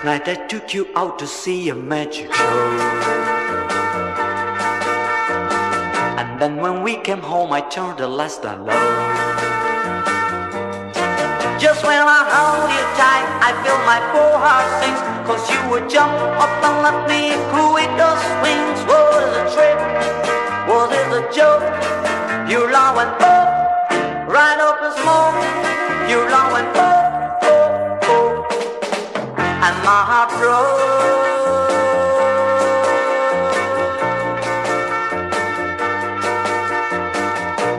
Last night I took you out to see a magic show. And then when we came home I turned the lights down low. Just when I hold you tight I feel my poor heart sink, 'cause you would jump up and let me cool with those wings. Was it a trick? Was it a joke? You laugh and oh, right up the smoke. You laugh and oh, oh, oh, and my heart broke.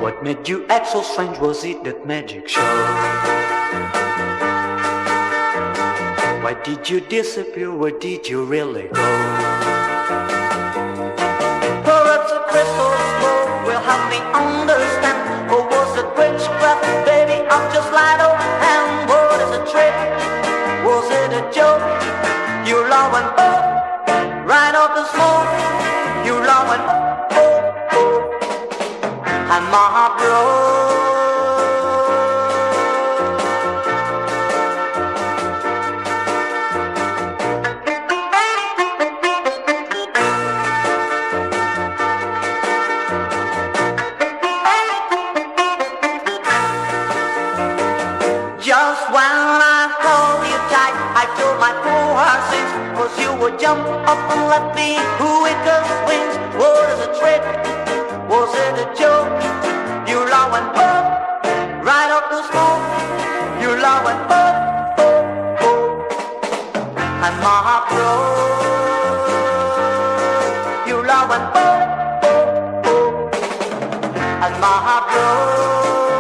What made you act so strange? Was it that magic show? Why did you disappear? Where did you really go? Perhaps a crystal ball will help me understand. Or was it witchcraft? Baby, I'm just light up and what is a trick? Was it a joke? You love and oh, right off the smoke. You love and oh, oh, and my heart broke. Just when I hold you tight, I feel my poor heart sink, 'cause you would jump up and let me who it does wings. Was it a trick? Was it a joke? You love and oh, right up the smoke. You love and oh, oh, oh, and my heart broke. You love and oh, oh, oh, and my heart broke.